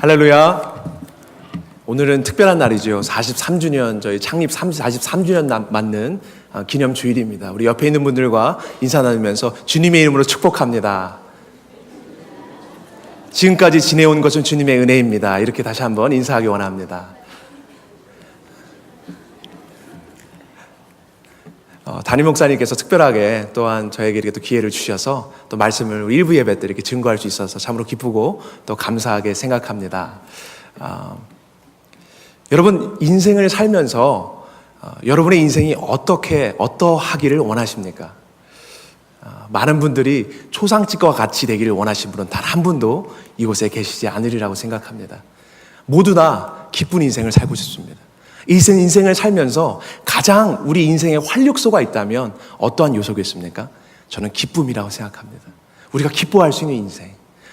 할렐루야. 오늘은 특별한 날이죠. 43주년, 저희 창립 43주년 맞는 기념 주일입니다. 우리 옆에 있는 분들과 인사 나누면서 주님의 이름으로 축복합니다. 지금까지 지내온 것은 주님의 은혜입니다. 이렇게 다시 한번 인사하기 원합니다. 담임 목사님께서 특별하게 또한 저에게 이렇게 또 기회를 주셔서 또 말씀을 일부 예배 때 이렇게 증거할 수 있어서 참으로 기쁘고 또 감사하게 생각합니다. 여러분 인생을 살면서 여러분의 인생이 어떠하기를 원하십니까? 많은 분들이 초상집과 같이 되기를 원하시는 분은 단 한 분도 이곳에 계시지 않으리라고 생각합니다. 모두 다 기쁜 인생을 살고 싶습니다. 인생을 살면서 가장 우리 인생에 활력소가 있다면 어떠한 요소겠습니까? 저는 기쁨이라고 생각합니다. 우리가 기뻐할 수 있는 인생,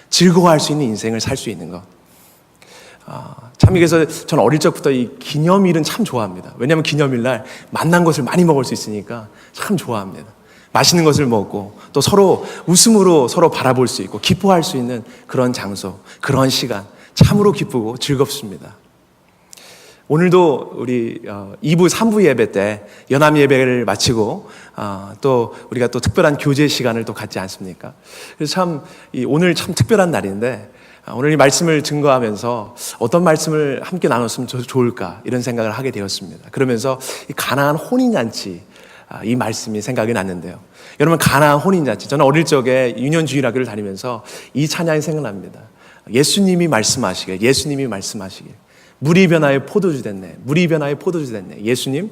즐거워할 수 있는 인생을 살 수 있는 것. 참 그래서 저는 어릴 적부터 이 기념일은 참 좋아합니다. 왜냐하면 기념일날 만난 것을 많이 먹을 수 있으니까 참 좋아합니다. 맛있는 것을 먹고 또 서로 웃음으로 서로 바라볼 수 있고 기뻐할 수 있는 그런 장소, 그런 시간 참으로 기쁘고 즐겁습니다. 오늘도 우리 2부, 3부 예배 때 연합 예배를 마치고 또 우리가 또 특별한 교제 시간을 또 갖지 않습니까? 그래서 참 오늘 참 특별한 날인데 오늘 이 말씀을 증거하면서 어떤 말씀을 함께 나눴으면 좋을까 이런 생각을 하게 되었습니다. 그러면서 이 가나안 혼인잔치 이 말씀이 생각이 났는데요. 여러분 가나안 혼인잔치, 저는 어릴 적에 유년주일학교를 다니면서 이 찬양이 생각납니다. 예수님이 말씀하시길 물이 변하여 포도주 됐네. 물이 변하여 포도주 됐네. 예수님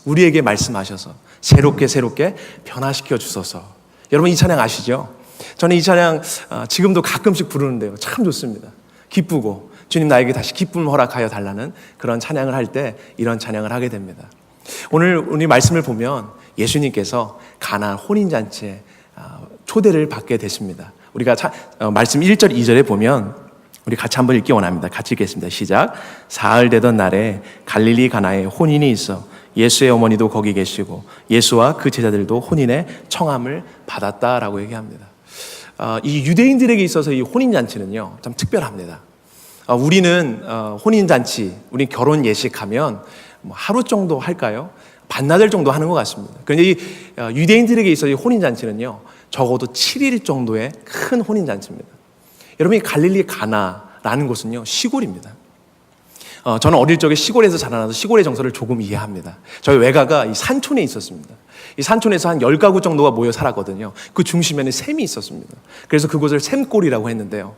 우리에게 말씀하셔서 새롭게 변화시켜 주소서. 여러분 이 찬양 아시죠? 저는 이 찬양 지금도 가끔씩 부르는데요. 참 좋습니다. 기쁘고 주님 나에게 다시 기쁨을 허락하여 달라는 그런 찬양을 할 때 이런 찬양을 하게 됩니다. 오늘 우리 말씀을 보면 예수님께서 가나안 혼인잔치에 초대를 받게 됐습니다. 우리가 말씀 1절 2절에 보면 우리 같이 한번 읽기 원합니다. 같이 읽겠습니다. 시작. 사흘 되던 날에 갈릴리 가나에 혼인이 있어 예수의 어머니도 거기 계시고 예수와 그 제자들도 혼인의 청함을 받았다라고 얘기합니다. 이 유대인들에게 있어서 이 혼인잔치는요 참 특별합니다. 우리는 혼인잔치, 우리 결혼 예식하면 하루 정도 할까요? 반나절 정도 하는 것 같습니다. 그런데 이 유대인들에게 있어서 이 혼인잔치는요 적어도 7일 정도의 큰 혼인잔치입니다. 여러분 이 갈릴리 가나라는 곳은요 시골입니다. 저는 어릴 적에 시골에서 자라나서 시골의 정서를 조금 이해합니다. 저희 외가가 이 산촌에 있었습니다. 이 산촌에서 한 10가구 정도가 모여 살았거든요. 그 중심에는 샘이 있었습니다. 그래서 그곳을 샘골이라고 했는데요.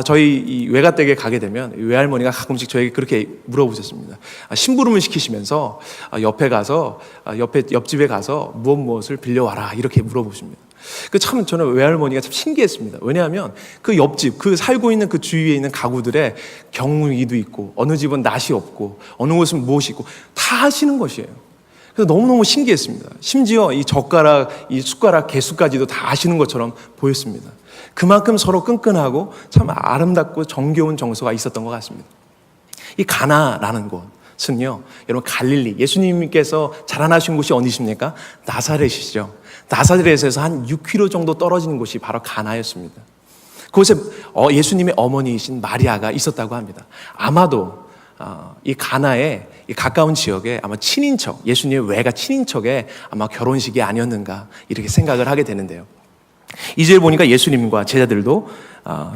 저희 이 외가 댁에 가게 되면 외할머니가 가끔씩 저에게 그렇게 물어보셨습니다. 심부름을 시키시면서 옆집에 가서 무엇을 빌려와라 이렇게 물어보십니다. 참 저는 외할머니가 참 신기했습니다. 왜냐하면 그 옆집, 그 살고 있는 그 주위에 있는 가구들의 경운기도 있고 어느 집은 낫이 없고 어느 곳은 무엇이 있고 다 하시는 것이에요. 그래서 너무너무 신기했습니다. 심지어 이 젓가락, 이 숟가락 개수까지도 다 아시는 것처럼 보였습니다. 그만큼 서로 끈끈하고 참 아름답고 정겨운 정서가 있었던 것 같습니다. 이 가나라는 곳은요, 여러분 갈릴리, 예수님께서 자라나신 곳이 어디십니까? 나사렛이죠. 나사렛에서 한 6km 정도 떨어지는 곳이 바로 가나였습니다. 그곳에 예수님의 어머니이신 마리아가 있었다고 합니다. 아마도 이 가나의 이 가까운 지역에 아마 친인척, 예수님의 외가 친인척의 아마 결혼식이 아니었는가 이렇게 생각을 하게 되는데요. 2절 보니까 예수님과 제자들도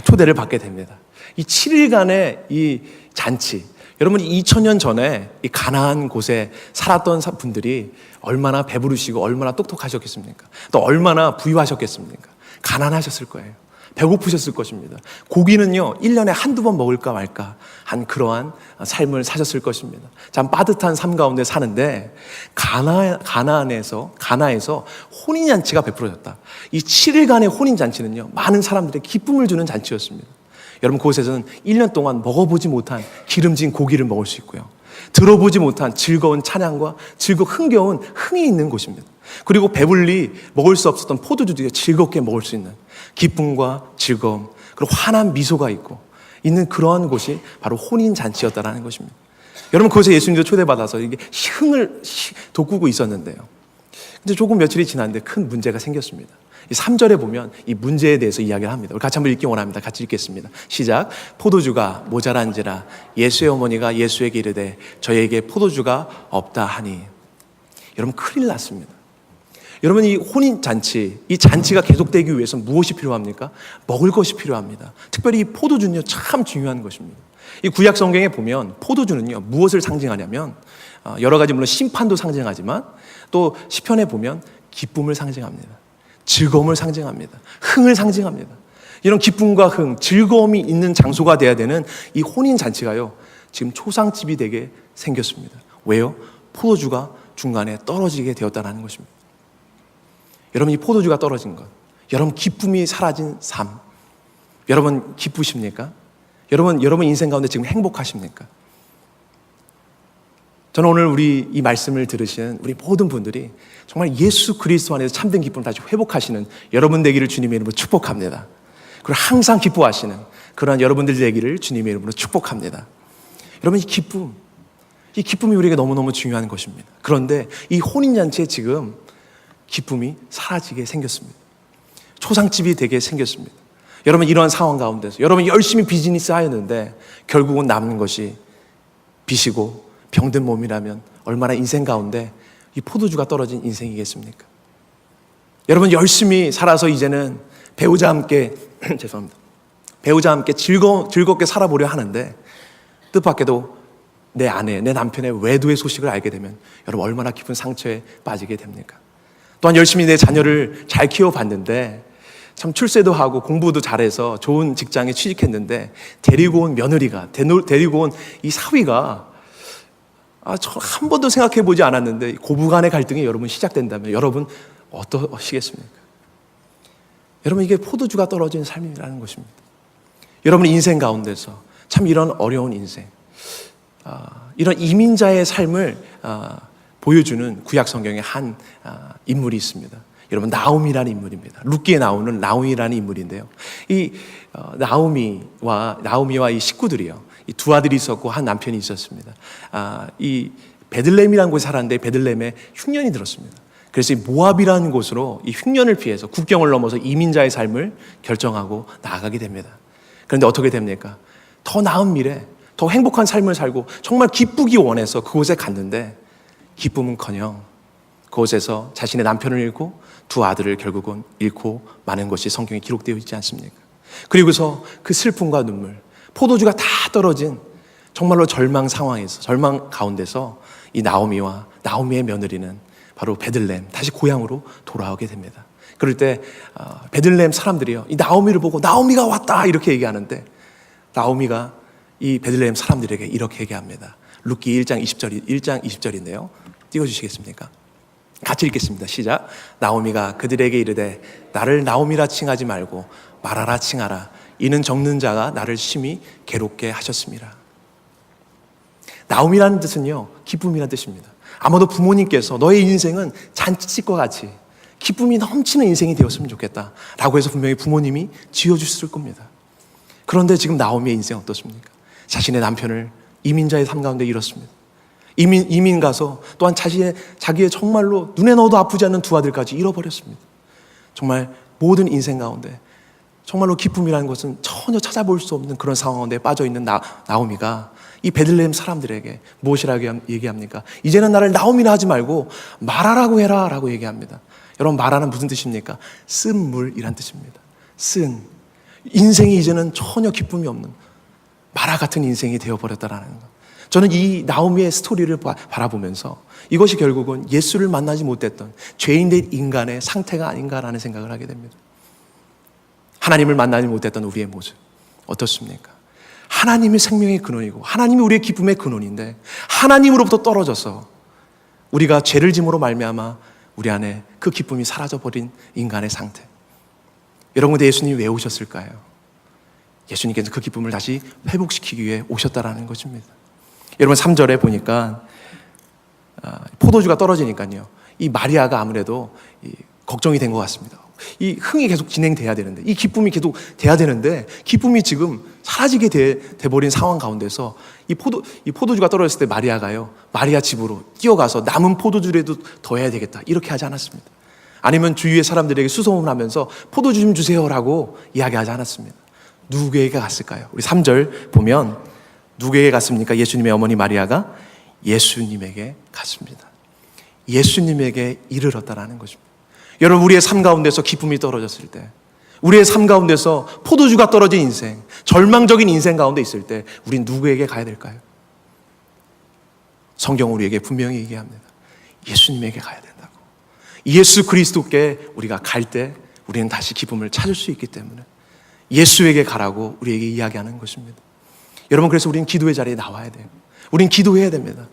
초대를 받게 됩니다. 이 7일간의 이 잔치, 여러분 2000년 전에 이 가나안 곳에 살았던 분들이 얼마나 배부르시고 얼마나 똑똑하셨겠습니까? 또 얼마나 부유하셨겠습니까? 가난하셨을 거예요. 배고프셨을 것입니다. 고기는요 1년에 한두 번 먹을까 말까 한 그러한 삶을 사셨을 것입니다. 참 빠듯한 삶 가운데 사는데 가나에서 혼인잔치가 베풀어졌다. 이 7일간의 혼인잔치는요 많은 사람들에게 기쁨을 주는 잔치였습니다. 여러분 그곳에서는 1년 동안 먹어보지 못한 기름진 고기를 먹을 수 있고요, 들어보지 못한 즐거운 찬양과 흥겨운 흥이 있는 곳입니다. 그리고 배불리 먹을 수 없었던 포도주도 즐겁게 먹을 수 있는 기쁨과 즐거움, 그리고 환한 미소가 있는 그러한 곳이 바로 혼인잔치였다라는 것입니다. 여러분 그곳에 예수님도 초대받아서 이게 흥을 돋구고 있었는데요. 근데 조금 며칠이 지났는데 큰 문제가 생겼습니다. 이 3절에 보면 이 문제에 대해서 이야기를 합니다. 우리 같이 한번 읽기 원합니다. 같이 읽겠습니다. 시작. 포도주가 모자란지라 예수의 어머니가 예수에게 이르되 저에게 포도주가 없다 하니. 여러분, 큰일 났습니다. 여러분, 이 혼인잔치, 이 잔치가 계속되기 위해서 무엇이 필요합니까? 먹을 것이 필요합니다. 특별히 이 포도주는요, 참 중요한 것입니다. 이 구약 성경에 보면 포도주는요, 무엇을 상징하냐면 여러 가지 물론 심판도 상징하지만 또 시편에 보면 기쁨을 상징합니다. 즐거움을 상징합니다. 흥을 상징합니다. 이런 기쁨과 흥, 즐거움이 있는 장소가 돼야 되는 이 혼인잔치가요, 지금 초상집이 되게 생겼습니다. 왜요? 포도주가 중간에 떨어지게 되었다는 것입니다. 여러분, 이 포도주가 떨어진 것, 여러분 기쁨이 사라진 삶, 여러분 기쁘십니까? 여러분 인생 가운데 지금 행복하십니까? 저는 오늘 우리 이 말씀을 들으시는 우리 모든 분들이 정말 예수 그리스도 안에서 참된 기쁨을 다시 회복하시는 여러분 되기를 주님의 이름으로 축복합니다. 그리고 항상 기뻐하시는 그러한 여러분들 되기를 주님의 이름으로 축복합니다. 여러분, 이 기쁨이 우리에게 너무너무 중요한 것입니다. 그런데 이 혼인잔치에 지금 기쁨이 사라지게 생겼습니다. 초상집이 되게 생겼습니다. 여러분, 이런 상황 가운데서 여러분 열심히 비즈니스 하였는데 결국은 남는 것이 빚이고 병든 몸이라면 얼마나 인생 가운데 이 포도주가 떨어진 인생이겠습니까? 여러분, 열심히 살아서 이제는 배우자와 함께 죄송합니다. 배우자와 함께 즐겁게 살아보려 하는데 뜻밖에도 내 아내, 내 남편의 외도의 소식을 알게 되면 여러분 얼마나 깊은 상처에 빠지게 됩니까? 또한 열심히 내 자녀를 잘 키워봤는데 참 출세도 하고 공부도 잘해서 좋은 직장에 취직했는데 데리고 온 며느리가, 데리고 온 이 사위가 저 한 번도 생각해 보지 않았는데 고부간의 갈등이 여러분 시작된다면 여러분 어떠시겠습니까? 여러분, 이게 포도주가 떨어진 삶이라는 것입니다. 여러분 인생 가운데서 참 이런 어려운 인생, 이런 이민자의 삶을 보여주는 구약 성경에 한 인물이 있습니다. 여러분, 나오미라는 인물입니다. 룻기에 나오는 나오미라는 인물인데요. 이 나오미와 이 식구들이요, 이 두 아들이 있었고 한 남편이 있었습니다. 이 베들레헴이라는 곳에 살았는데 베들레헴에 흉년이 들었습니다. 그래서 이 모압이라는 곳으로 이 흉년을 피해서 국경을 넘어서 이민자의 삶을 결정하고 나아가게 됩니다. 그런데 어떻게 됩니까? 더 나은 미래, 더 행복한 삶을 살고 정말 기쁘기 원해서 그곳에 갔는데 기쁨은커녕 그곳에서 자신의 남편을 잃고 두 아들을 결국은 잃고 마는 것이 성경에 기록되어 있지 않습니까? 그리고서 그 슬픔과 눈물, 포도주가 다 떨어진 정말로 절망 상황에서, 절망 가운데서 이 나오미와 나오미의 며느리는 바로 베들레헴, 다시 고향으로 돌아오게 됩니다. 그럴 때 베들레헴 사람들이요, 이 나오미를 보고 나오미가 왔다 이렇게 얘기하는데 나오미가 이 베들레헴 사람들에게 이렇게 얘기합니다. 룻기 1장 20절인데요. 띄워주시겠습니까? 같이 읽겠습니다. 시작. 나오미가 그들에게 이르되 나를 나오미라 칭하지 말고 마라라 칭하라. 이는 적는 자가 나를 심히 괴롭게 하셨습니다. 나오미라는 뜻은요, 기쁨이라는 뜻입니다. 아마도 부모님께서 너의 인생은 잔치집과 같이 기쁨이 넘치는 인생이 되었으면 좋겠다 라고 해서 분명히 부모님이 지어주셨을 겁니다. 그런데 지금 나오미의 인생은 어떻습니까? 자신의 남편을 이민자의 삶 가운데 잃었습니다. 이민 가서 또한 자기의 정말로 눈에 넣어도 아프지 않는 두 아들까지 잃어버렸습니다. 정말 모든 인생 가운데 정말로 기쁨이라는 것은 전혀 찾아볼 수 없는 그런 상황 가운데 빠져있는 나오미가 이 베들레헴 사람들에게 무엇이라고 얘기합니까? 이제는 나를 나오미라 하지 말고 마라라고 해라 라고 얘기합니다. 여러분, 마라는 무슨 뜻입니까? 쓴 물이란 뜻입니다. 쓴 인생이 이제는 전혀 기쁨이 없는 마라 같은 인생이 되어버렸다라는 것. 저는 이 나오미의 스토리를 바라보면서 이것이 결국은 예수를 만나지 못했던 죄인된 인간의 상태가 아닌가라는 생각을 하게 됩니다. 하나님을 만나지 못했던 우리의 모습 어떻습니까? 하나님이 생명의 근원이고 하나님이 우리의 기쁨의 근원인데 하나님으로부터 떨어져서 우리가 죄를 짐으로 말미암아 우리 안에 그 기쁨이 사라져버린 인간의 상태. 여러분, 근데 예수님이 왜 오셨을까요? 예수님께서 그 기쁨을 다시 회복시키기 위해 오셨다라는 것입니다. 여러분, 3절에 보니까 포도주가 떨어지니까요, 이 마리아가 아무래도 걱정이 된 것 같습니다. 이 흥이 계속 진행돼야 되는데, 이 기쁨이 계속 돼야 되는데 기쁨이 지금 사라지게 돼버린 상황 가운데서 이 포도주가 떨어졌을 때 마리아가요, 마리아 집으로 뛰어가서 남은 포도주라도 더 해야 되겠다 이렇게 하지 않았습니다. 아니면 주위의 사람들에게 수소문하면서 포도주 좀 주세요라고 이야기하지 않았습니다. 누구에게 갔을까요? 우리 3절 보면 누구에게 갔습니까? 예수님의 어머니 마리아가 예수님에게 갔습니다. 예수님에게 이르렀다라는 것입니다. 여러분, 우리의 삶 가운데서 기쁨이 떨어졌을 때, 우리의 삶 가운데서 포도주가 떨어진 인생, 절망적인 인생 가운데 있을 때 우린 누구에게 가야 될까요? 성경은 우리에게 분명히 얘기합니다. 예수님에게 가야 된다고. 예수 그리스도께 우리가 갈 때 우리는 다시 기쁨을 찾을 수 있기 때문에 예수에게 가라고 우리에게 이야기하는 것입니다. 여러분, 그래서 우리는 기도의 자리에 나와야 돼요. 우린 기도해야 됩니다.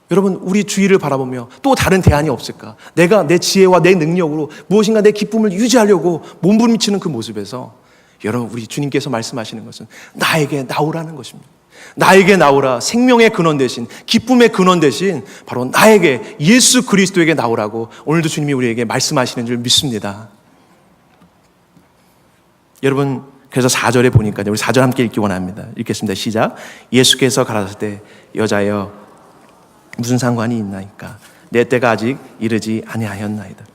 여러분, 우리 주위를 바라보며 또 다른 대안이 없을까? 내가 내 지혜와 내 능력으로 무엇인가 내 기쁨을 유지하려고 몸부림치는 그 모습에서 여러분, 우리 주님께서 말씀하시는 것은 나에게 나오라는 것입니다. 나에게 나오라. 생명의 근원 대신, 기쁨의 근원 대신 바로 나에게, 예수 그리스도에게 나오라고 오늘도 주님이 우리에게 말씀하시는 줄 믿습니다. 여러분, 그래서 4절에 보니까 우리 4절 함께 읽기 원합니다. 읽겠습니다. 시작. 예수께서 가라사대 여자여 무슨 상관이 있나이까? 내 때가 아직 이르지 아니하였나이다.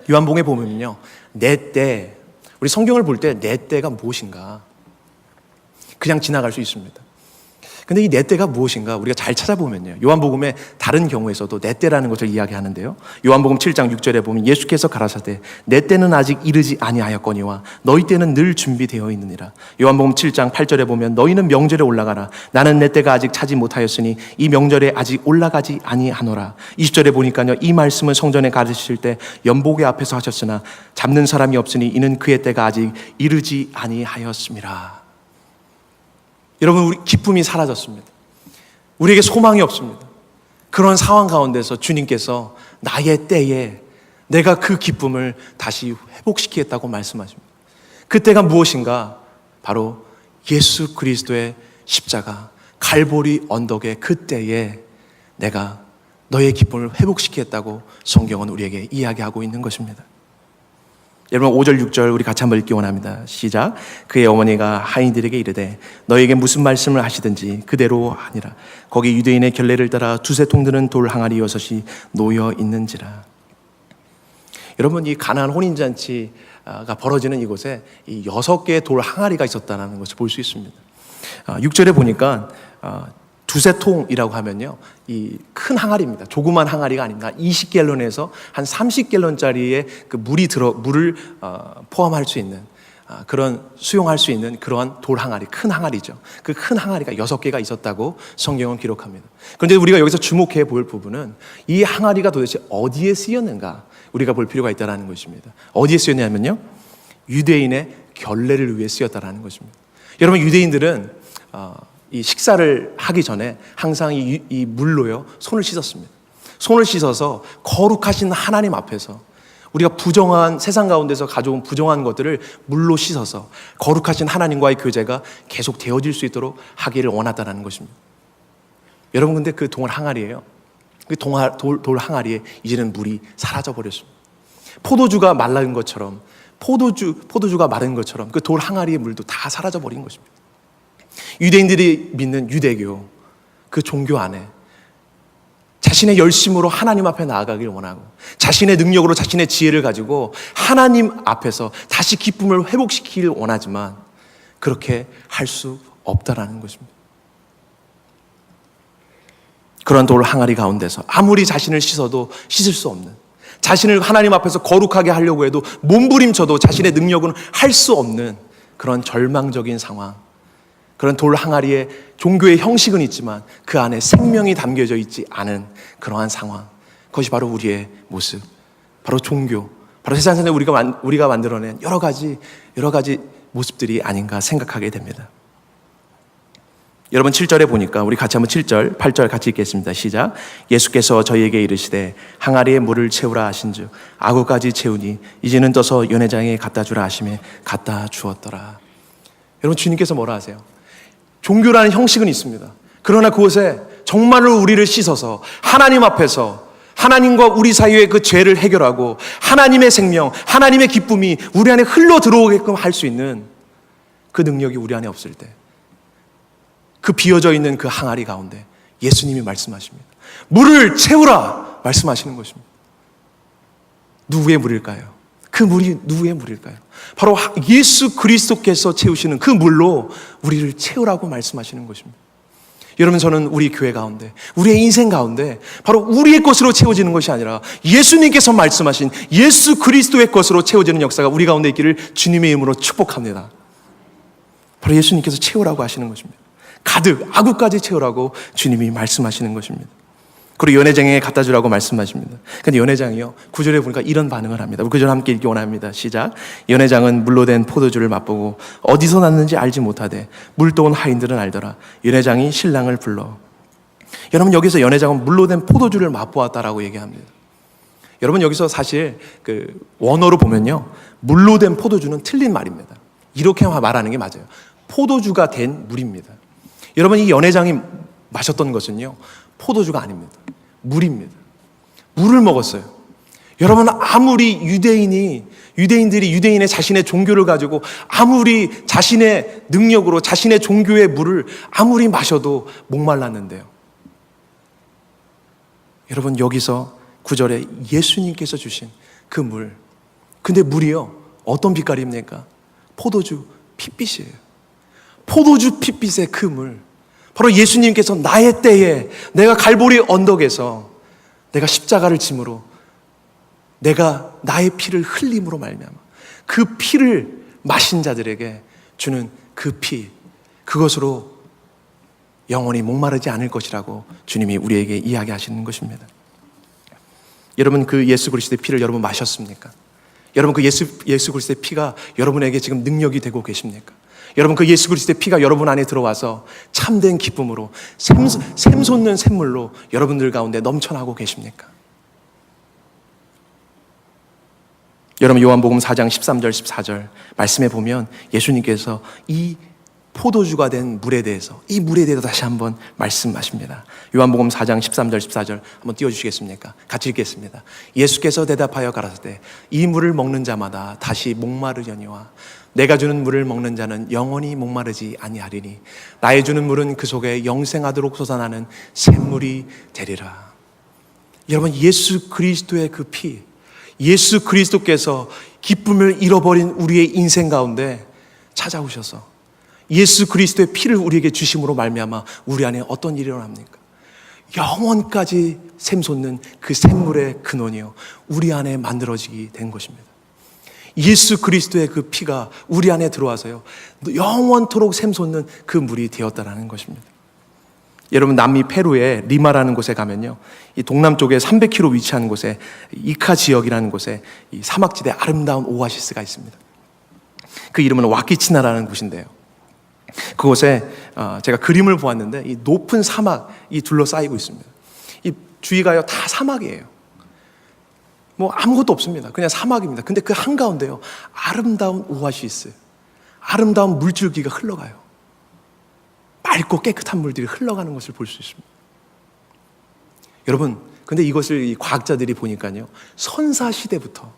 요한복음에 보면요, 내 때, 우리 성경을 볼 때 내 때가 무엇인가 그냥 지나갈 수 있습니다. 근데 이 내 때가 무엇인가 우리가 잘 찾아보면요, 요한복음의 다른 경우에서도 내 때라는 것을 이야기하는데요, 요한복음 7장 6절에 보면 예수께서 가라사대 내 때는 아직 이르지 아니하였거니와 너희 때는 늘 준비되어 있느니라. 요한복음 7장 8절에 보면 너희는 명절에 올라가라. 나는 내 때가 아직 차지 못하였으니 이 명절에 아직 올라가지 아니하노라. 20절에 보니까요, 이 말씀은 성전에 가르치실 때 연복의 앞에서 하셨으나 잡는 사람이 없으니 이는 그의 때가 아직 이르지 아니하였음이라. 여러분, 우리 기쁨이 사라졌습니다. 우리에게 소망이 없습니다. 그런 상황 가운데서 주님께서 나의 때에 내가 그 기쁨을 다시 회복시키겠다고 말씀하십니다. 그때가 무엇인가? 바로 예수 그리스도의 십자가, 갈보리 언덕의 그때에 내가 너의 기쁨을 회복시키겠다고 성경은 우리에게 이야기하고 있는 것입니다. 여러분, 5절 6절 우리 같이 한번 읽기 원합니다. 시작. 그의 어머니가 하인들에게 이르되 너에게 무슨 말씀을 하시든지 그대로 하니라. 거기 유대인의 결례를 따라 두세 통 드는 돌 항아리 6이 놓여 있는지라. 여러분, 이 가나안 혼인잔치가 벌어지는 이곳에 이 6개의 돌 항아리가 있었다는 것을 볼 수 있습니다. 6절에 보니까 두세 통이라고 하면요, 이 큰 항아리입니다. 조그만 항아리가 아닙니다. 20갤런에서 한 30갤런짜리의 그 물을 포함할 수 있는 그런 수용할 수 있는 그러한 돌 항아리, 큰 항아리죠. 그 큰 항아리가 6개가 있었다고 성경은 기록합니다. 그런데 우리가 여기서 주목해 볼 부분은 이 항아리가 도대체 어디에 쓰였는가 우리가 볼 필요가 있다는 것입니다. 어디에 쓰였냐면요, 유대인의 결례를 위해 쓰였다는 것입니다. 여러분, 유대인들은 이 식사를 하기 전에 항상 이 물로요 손을 씻었습니다. 손을 씻어서 거룩하신 하나님 앞에서 우리가 부정한 세상 가운데서 가져온 부정한 것들을 물로 씻어서 거룩하신 하나님과의 교제가 계속 되어질 수 있도록 하기를 원하다는 것입니다. 여러분, 근데 그 돌 항아리예요. 그 돌 항아리에 이제는 물이 사라져 버렸습니다. 포도주가 말른 것처럼, 포도주가 마른 것처럼 그 돌 항아리의 물도 다 사라져 버린 것입니다. 유대인들이 믿는 유대교, 그 종교 안에 자신의 열심으로 하나님 앞에 나아가길 원하고 자신의 능력으로 자신의 지혜를 가지고 하나님 앞에서 다시 기쁨을 회복시키길 원하지만 그렇게 할 수 없다라는 것입니다. 그런 돌 항아리 가운데서 아무리 자신을 씻어도 씻을 수 없는, 자신을 하나님 앞에서 거룩하게 하려고 해도 몸부림쳐도 자신의 능력은 할 수 없는 그런 절망적인 상황, 그런 돌 항아리에 종교의 형식은 있지만 그 안에 생명이 담겨져 있지 않은 그러한 상황, 그것이 바로 우리의 모습, 바로 종교, 바로 세상에 우리가 만들어낸 여러 가지 모습들이 아닌가 생각하게 됩니다. 여러분, 7절에 보니까 우리 같이 한번 7절, 8절 같이 읽겠습니다. 시작. 예수께서 저희에게 이르시되 항아리에 물을 채우라 하신즉 아구까지 채우니 이제는 떠서 연회장에 갖다 주라 하시매 갖다 주었더라. 여러분, 주님께서 뭐라 하세요? 종교라는 형식은 있습니다. 그러나 그곳에 정말로 우리를 씻어서 하나님 앞에서 하나님과 우리 사이의 그 죄를 해결하고 하나님의 생명, 하나님의 기쁨이 우리 안에 흘러 들어오게끔 할 수 있는 그 능력이 우리 안에 없을 때, 그 비어져 있는 그 항아리 가운데 예수님이 말씀하십니다. 물을 채우라 말씀하시는 것입니다. 누구의 물일까요? 그 물이 누구의 물일까요? 바로 예수 그리스도께서 채우시는 그 물로 우리를 채우라고 말씀하시는 것입니다. 여러분, 저는 우리 교회 가운데, 우리의 인생 가운데 바로 우리의 것으로 채워지는 것이 아니라 예수님께서 말씀하신 예수 그리스도의 것으로 채워지는 역사가 우리 가운데 있기를 주님의 이름으로 축복합니다. 바로 예수님께서 채우라고 하시는 것입니다. 가득 아구까지 채우라고 주님이 말씀하시는 것입니다. 그리고 연회장에 갖다 주라고 말씀하십니다. 근데 연회장이요, 9절에 보니까 이런 반응을 합니다. 9절 함께 읽기 원합니다. 시작. 연회장은 물로 된 포도주를 맛보고 어디서 났는지 알지 못하되 물도 온 하인들은 알더라. 연회장이 신랑을 불러. 여러분, 여기서 연회장은 물로 된 포도주를 맛보았다라고 얘기합니다. 여러분, 여기서 사실 그 원어로 보면요, 물로 된 포도주는 틀린 말입니다. 이렇게 말하는 게 맞아요. 포도주가 된 물입니다. 여러분, 이 연회장이 마셨던 것은요, 포도주가 아닙니다. 물입니다. 물을 먹었어요. 여러분, 아무리 유대인들이 유대인의 자신의 종교를 가지고 아무리 자신의 능력으로 자신의 종교의 물을 아무리 마셔도 목말랐는데요. 여러분, 여기서 9절에 예수님께서 주신 그 물. 근데 물이요, 어떤 빛깔입니까? 포도주 핏빛이에요. 포도주 핏빛의 그 물. 바로 예수님께서 나의 때에 내가 갈보리 언덕에서 내가 십자가를 짐으로 내가 나의 피를 흘림으로 말미암아 그 피를 마신 자들에게 주는 그 피, 그것으로 영원히 목마르지 않을 것이라고 주님이 우리에게 이야기하시는 것입니다. 여러분, 그 예수 그리스도의 피를 여러분 마셨습니까? 여러분, 그 예수 그리스도의 피가 여러분에게 지금 능력이 되고 계십니까? 여러분, 그 예수 그리스도의 피가 여러분 안에 들어와서 참된 기쁨으로 샘솟는 샘물로 여러분들 가운데 넘쳐나고 계십니까? 여러분, 요한복음 4장 13절 14절 말씀에 보면 예수님께서 이 포도주가 된 물에 대해서, 이 물에 대해서 다시 한번 말씀하십니다. 요한복음 4장 13절 14절 한번 띄워주시겠습니까? 같이 읽겠습니다. 예수께서 대답하여 가라사대 이 물을 먹는 자마다 다시 목마르려니와 내가 주는 물을 먹는 자는 영원히 목마르지 아니하리니 나의 주는 물은 그 속에 영생하도록 솟아나는 샘물이 되리라. 여러분, 예수 그리스도의 그 피, 예수 그리스도께서 기쁨을 잃어버린 우리의 인생 가운데 찾아오셔서 예수 그리스도의 피를 우리에게 주심으로 말미암아 우리 안에 어떤 일이 일어납니까? 영원까지 샘솟는 그 샘물의 근원이요, 우리 안에 만들어지게 된 것입니다. 예수 그리스도의 그 피가 우리 안에 들어와서요, 영원토록 샘솟는 그 물이 되었다라는 것입니다. 여러분, 남미 페루의 리마라는 곳에 가면요, 이 동남쪽에 300km 위치한 곳에 이카 지역이라는 곳에 이 사막지대 아름다운 오아시스가 있습니다. 그 이름은 와키치나라는 곳인데요, 그곳에 제가 그림을 보았는데 이 높은 사막이 둘러싸이고 있습니다. 이 주위가요 다 사막이에요. 뭐 아무것도 없습니다. 그냥 사막입니다. 근데 그 한가운데요, 아름다운 오아시스, 아름다운 물줄기가 흘러가요. 맑고 깨끗한 물들이 흘러가는 것을 볼 수 있습니다. 여러분, 근데 이것을 이 과학자들이 보니까요, 선사시대부터,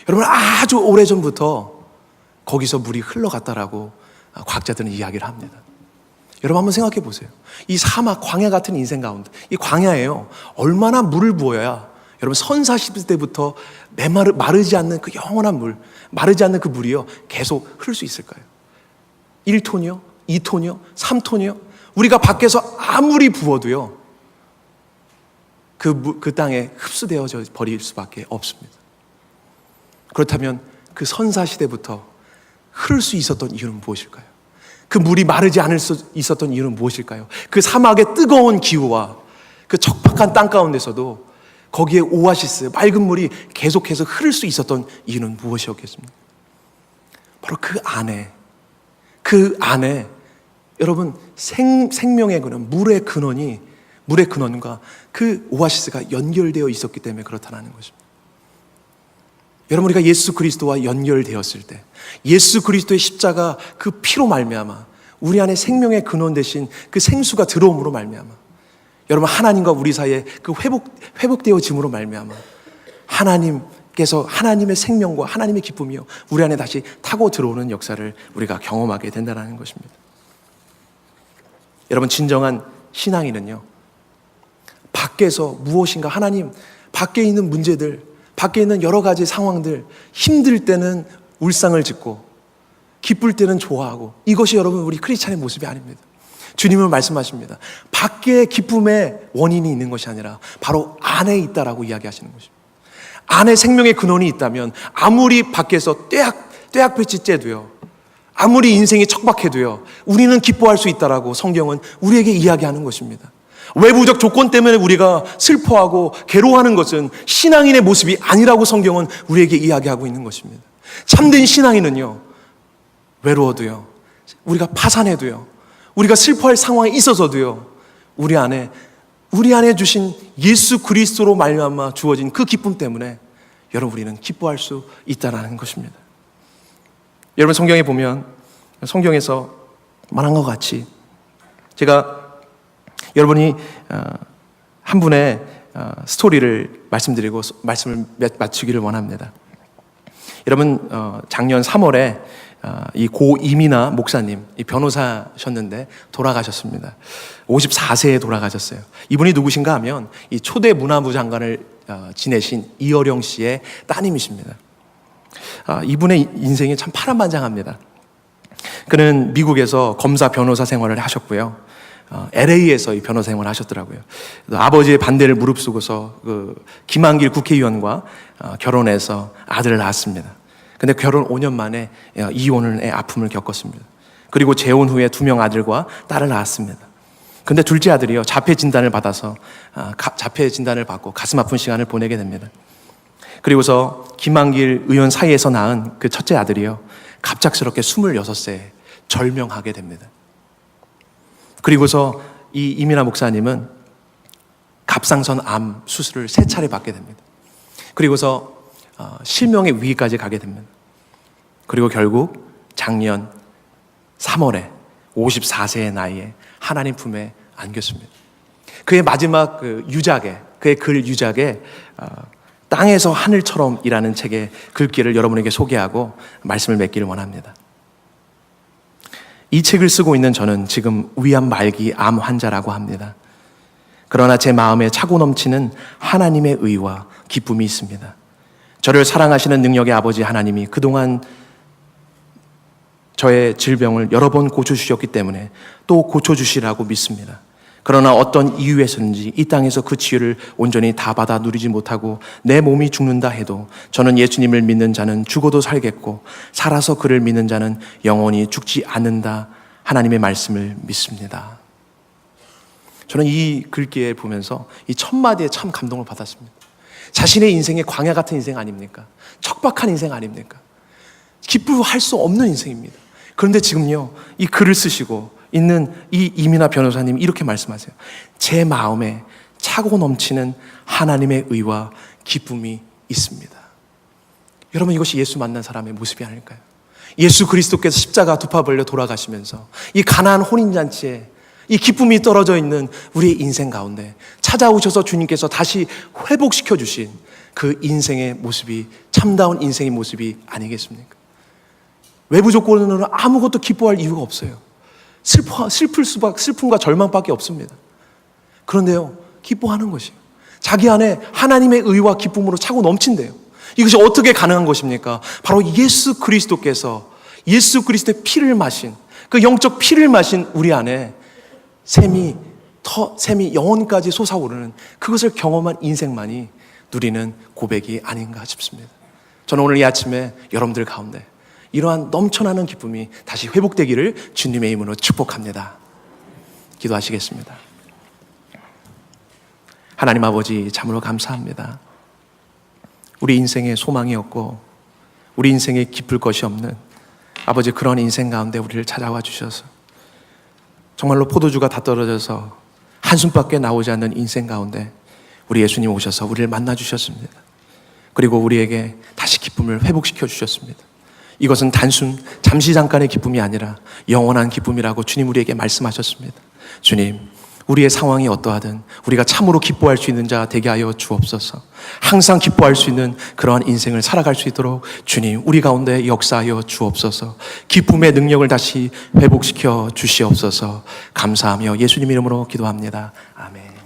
여러분, 아주 오래전부터 거기서 물이 흘러갔다라고 과학자들은 이야기를 합니다. 여러분, 한번 생각해 보세요. 이 사막, 광야 같은 인생 가운데, 이 광야에요, 얼마나 물을 부어야 여러분 선사시대 때부터 마르지 않는 그 영원한 물, 마르지 않는 그 물이요 계속 흐를 수 있을까요? 1톤이요? 2톤이요? 3톤이요? 우리가 밖에서 아무리 부어도요 그 땅에 흡수되어져 버릴 수밖에 없습니다. 그렇다면 그 선사시대부터 흐를 수 있었던 이유는 무엇일까요? 그 물이 마르지 않을 수 있었던 이유는 무엇일까요? 그 사막의 뜨거운 기후와 그 척박한 땅 가운데서도 거기에 오아시스, 맑은 물이 계속해서 흐를 수 있었던 이유는 무엇이었겠습니까? 바로 그 안에 여러분 생명의 근원, 물의 근원과 그 오아시스가 연결되어 있었기 때문에 그렇다는 것입니다. 여러분, 우리가 예수 그리스도와 연결되었을 때, 예수 그리스도의 십자가 그 피로 말미암아 우리 안에 생명의 근원 되신 그 생수가 들어옴으로 말미암아 여러분, 하나님과 우리 사이에 그 회복되어짐으로 말미암아 하나님께서 하나님의 생명과 하나님의 기쁨이요 우리 안에 다시 타고 들어오는 역사를 우리가 경험하게 된다는 것입니다. 여러분, 진정한 신앙인은요, 밖에서 무엇인가 하나님 밖에 있는 문제들, 밖에 있는 여러 가지 상황들, 힘들 때는 울상을 짓고 기쁠 때는 좋아하고, 이것이 여러분 우리 크리스찬의 모습이 아닙니다. 주님은 말씀하십니다. 밖에 기쁨의 원인이 있는 것이 아니라 바로 안에 있다라고 이야기하시는 것입니다. 안에 생명의 근원이 있다면 아무리 밖에서 떼약볕이 쬐도요, 아무리 인생이 척박해도요, 우리는 기뻐할 수 있다라고 성경은 우리에게 이야기하는 것입니다. 외부적 조건 때문에 우리가 슬퍼하고 괴로워하는 것은 신앙인의 모습이 아니라고 성경은 우리에게 이야기하고 있는 것입니다. 참된 신앙인은요, 외로워도요, 우리가 파산해도요, 우리가 슬퍼할 상황에 있어서도요, 우리 안에 주신 예수 그리스도로 말미암아 주어진 그 기쁨 때문에 여러분 우리는 기뻐할 수 있다는 것입니다. 여러분 성경에 보면, 성경에서 말한 것 같이 제가 여러분이 한 분의 스토리를 말씀드리고 말씀을 마치기를 원합니다. 여러분 작년 3월에 이 고 이민아 목사님, 이 변호사셨는데 돌아가셨습니다. 54세에 돌아가셨어요. 이분이 누구신가 하면 이 초대 문화부 장관을 지내신 이어령 씨의 따님이십니다. 이분의 인생이 참 파란만장합니다. 그는 미국에서 검사 변호사 생활을 하셨고요. LA에서 이 변호사 생활을 하셨더라고요. 아버지의 반대를 무릅쓰고서 김한길 국회의원과 결혼해서 아들을 낳았습니다. 근데 결혼 5년 만에 이혼의 아픔을 겪었습니다. 그리고 재혼 후에 2명 아들과 딸을 낳았습니다. 근데 둘째 아들이요, 자폐 진단을 받아서 자폐 진단을 받고 가슴 아픈 시간을 보내게 됩니다. 그리고서 김한길 의원 사이에서 낳은 그 첫째 아들이요, 갑작스럽게 26세에 절명하게 됩니다. 그리고서 이 이민아 목사님은 갑상선 암 수술을 3차례 받게 됩니다. 그리고서 실명의 위기까지 가게 됩니다. 그리고 결국 작년 3월에 54세의 나이에 하나님 품에 안겼습니다. 그의 마지막 그의 글 유작에 땅에서 하늘처럼 이라는 책의 글귀를 여러분에게 소개하고 말씀을 맺기를 원합니다. 이 책을 쓰고 있는 저는 지금 위암 말기 암 환자라고 합니다. 그러나 제 마음에 차고 넘치는 하나님의 의와 기쁨이 있습니다. 저를 사랑하시는 능력의 아버지 하나님이 그동안 저의 질병을 여러 번 고쳐주셨기 때문에 또 고쳐주시라고 믿습니다. 그러나 어떤 이유에서인지 이 땅에서 그 치유를 온전히 다 받아 누리지 못하고 내 몸이 죽는다 해도 저는 예수님을 믿는 자는 죽어도 살겠고 살아서 그를 믿는 자는 영원히 죽지 않는다, 하나님의 말씀을 믿습니다. 저는 이 글귀에 보면서 이 첫 마디에 참 감동을 받았습니다. 자신의 인생의 광야 같은 인생 아닙니까? 척박한 인생 아닙니까? 기뻐할 수 없는 인생입니다. 그런데 지금요, 이 글을 쓰시고 있는 이 이민아 변호사님이 이렇게 말씀하세요. 제 마음에 차고 넘치는 하나님의 의와 기쁨이 있습니다. 여러분, 이것이 예수 만난 사람의 모습이 아닐까요? 예수 그리스도께서 십자가 두 파 벌려 돌아가시면서 이 가나안 혼인잔치에 이 기쁨이 떨어져 있는 우리의 인생 가운데 찾아오셔서 주님께서 다시 회복시켜 주신 그 인생의 모습이 참다운 인생의 모습이 아니겠습니까? 외부 조건으로 아무것도 기뻐할 이유가 없어요. 슬픔과 절망밖에 없습니다. 그런데요, 기뻐하는 것이요, 자기 안에 하나님의 의와 기쁨으로 차고 넘친대요. 이것이 어떻게 가능한 것입니까? 바로 예수 그리스도께서 예수 그리스도의 피를 마신, 그 영적 피를 마신 우리 안에 샘이 영혼까지 솟아오르는 그것을 경험한 인생만이 누리는 고백이 아닌가 싶습니다. 저는 오늘 이 아침에 여러분들 가운데 이러한 넘쳐나는 기쁨이 다시 회복되기를 주님의 이름으로 축복합니다. 기도하시겠습니다. 하나님 아버지, 참으로 감사합니다. 우리 인생에 소망이 없고 우리 인생에 기쁠 것이 없는 아버지, 그런 인생 가운데 우리를 찾아와 주셔서 정말로 포도주가 다 떨어져서 한숨밖에 나오지 않는 인생 가운데 우리 예수님 오셔서 우리를 만나 주셨습니다. 그리고 우리에게 다시 기쁨을 회복시켜 주셨습니다. 이것은 단순 잠시 잠깐의 기쁨이 아니라 영원한 기쁨이라고 주님 우리에게 말씀하셨습니다. 주님, 우리의 상황이 어떠하든 우리가 참으로 기뻐할 수 있는 자 되게 하여 주옵소서. 항상 기뻐할 수 있는 그러한 인생을 살아갈 수 있도록 주님 우리 가운데 역사하여 주옵소서. 기쁨의 능력을 다시 회복시켜 주시옵소서. 감사하며 예수님 이름으로 기도합니다. 아멘.